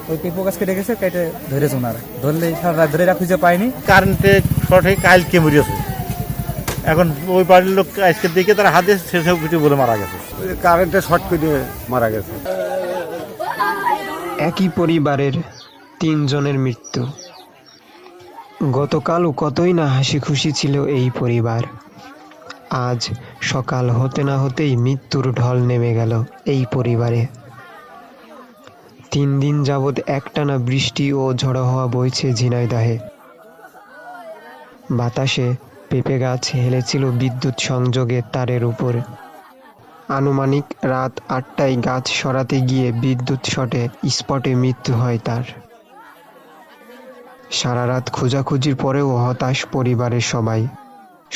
ওই পেঁপো গাছকে ডেকেছে, কেটে ধরেছে ওনারা, ধরলে সারা রাত ধরে খুঁজে পায়নি। কারেন্টে শর্ট হয়ে কালকে মরিয়েছে। এখন ওই বাড়ির লোক আজকে দেখে তারা হাতে সেসব কিছু বলে মারা গেছে, কারেন্টে শর্ট করে মারা গেছে। একই পরিবারের 3 জনের মৃত্যু। গতকালও কতই না হাসি খুশি ছিল এই পরিবার। আজ সকাল হতে না হতেই মৃত্যুর ঢল নেমে গেল এই পরিবারে। 3 দিন যাবৎ একটানা বৃষ্টি ও ঝড়ো হাওয়া বইছে ঝিনাইদহে। বাতাসে পেঁপে গাছ হেলেছিল বিদ্যুৎ সংযোগের তারের উপর। আনুমানিক রাত 8টায় গাছ সরাতে গিয়ে বিদ্যুৎ শটে স্পটে মৃত্যু হয় তার। সারা রাত খোঁজাখুঁজির পরেও হতাশ পরিবারের সবাই।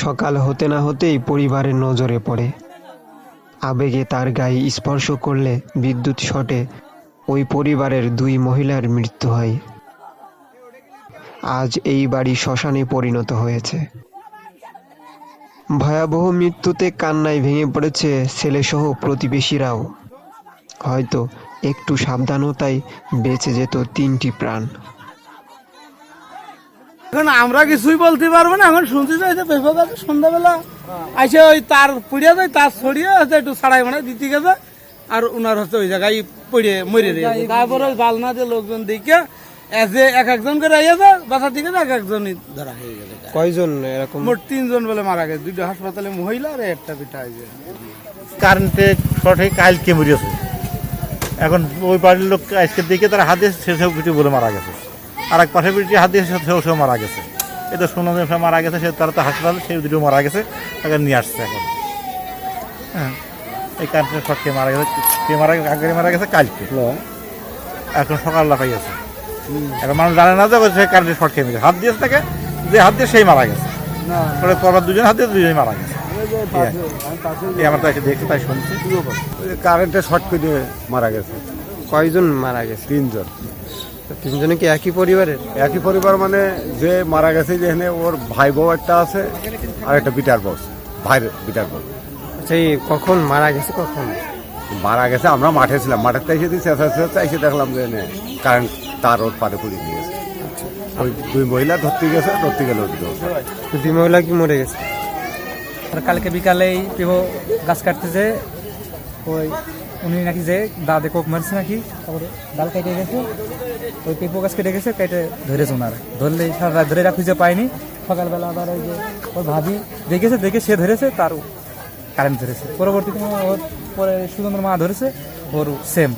সকাল হতে না হতেই পরিবারের নজরে পড়ে। আবেগে তার গায়ে স্পর্শ করলে বিদ্যুৎ শটে ওই পরিবারের 2 মহিলার মৃত্যু হয়। আজ এই বাড়ি শ্মশানে পরিণত হয়েছে। ভয়াবহ মৃত্যুতে কান্নায় ভেঙে পড়েছে ছেলেসহ প্রতিবেশীরাও। হয়তো একটু সাবধানতায় বেঁচে যেত 3টি প্রাণ। এখন আমরা কিছুই বলতে পারবো না। এখন শুনতে চাই যে পেঁপে গাছে সন্ধ্যাবেলা আইসে ওই তার পুড়িয়ে যায়, তার ছড়িয়ে হচ্ছে একটু ছাড়াই মানে দিতে গেছে, আর ওনার হচ্ছে ওই জায়গায় পড়ে মরে যায়। তারপরে ওই বালনা দিয়ে লোকজন দেখে যে একজন করে আইয়াছে বাসার দিকে, একজনই ধরা হয়ে গেছে। কয়জন এরকম? মোট 3 জন বলে মারা গেছে, 2টা হাসপাতালে মহিলা আর একটা পিঠা হয়েছে। কারেন্টে শর্ট হয়ে কালকে মরিয়েছে। এখন ওই বাড়ির লোক আজকে দেখে তারা হাতে সেসব কিছু বলে মারা গেছে, আর এক পাশে পিঠে হাতে সেও মারা গেছে। এটা শুনলাম যে মারা গেছে, সে তারা তো হাসপাতাল, সেই দুটো মারা গেছে, তাকে নিয়ে আসছে এখন। হ্যাঁ, এই কারেন্টের শর্ট খেয়ে মারা গেছে, কে আগে মারা গেছে কালকে, এখন সকালবেলা পাইয়াছে। এখন মানুষ জানে না যে সে কারেন্টের শর্ট খেয়ে হাত দিয়েছে, তাকে যে হাত দিয়ে সেই মারা গেছে। পরবার 2 জন হাত দিয়ে 2 জনই মারা গেছে। আমার তো এসে দেখছি, তাই শুনছি। কারেন্টে শর্ট করে মারা গেছে। কয়জন মারা গেছে? 3 জন। 3 জনে কি একই পরিবারের? একই পরিবার, মানে যে মারা গেছে যেখানে ওর ভাই বউ একটা আছে আর একটা বিটার বউ, ভাইয়ের বিটার বউ। সেই কখন মারা গেছে? কখন মারা গেছে আমরা মাঠে ছিলাম, মাঠের এসে দিই এসে দেখলাম যে কারেন্ট তার ওর পারে পড়ে দিয়ে গেছে। ওই 2 মহিলা ধরতে গেছে, ধরতে গেল 2 মহিলা কি মরে গেছে? আর কালকে বিকালেই পেঁপো গাছ কাটতেছে, ওই উনি নাকি যে দাদে কোপ মারছে নাকি, তারপরে ডাল কেটে গেছে, ওই পেঁপো গাছকে ডেকেছে, কেটে ধরেছে ওনারা, ধরলে সারা রাত ধরে খুঁজে পায়নি। সকালবেলা আবার ওই যে ওর ভাবি দেখেছে, দেখে সে ধরেছে, তার কারেন্ট ধরেছে। পরবর্তীতে ওর পরে সুন্দর মা ধরেছে, ওর সেম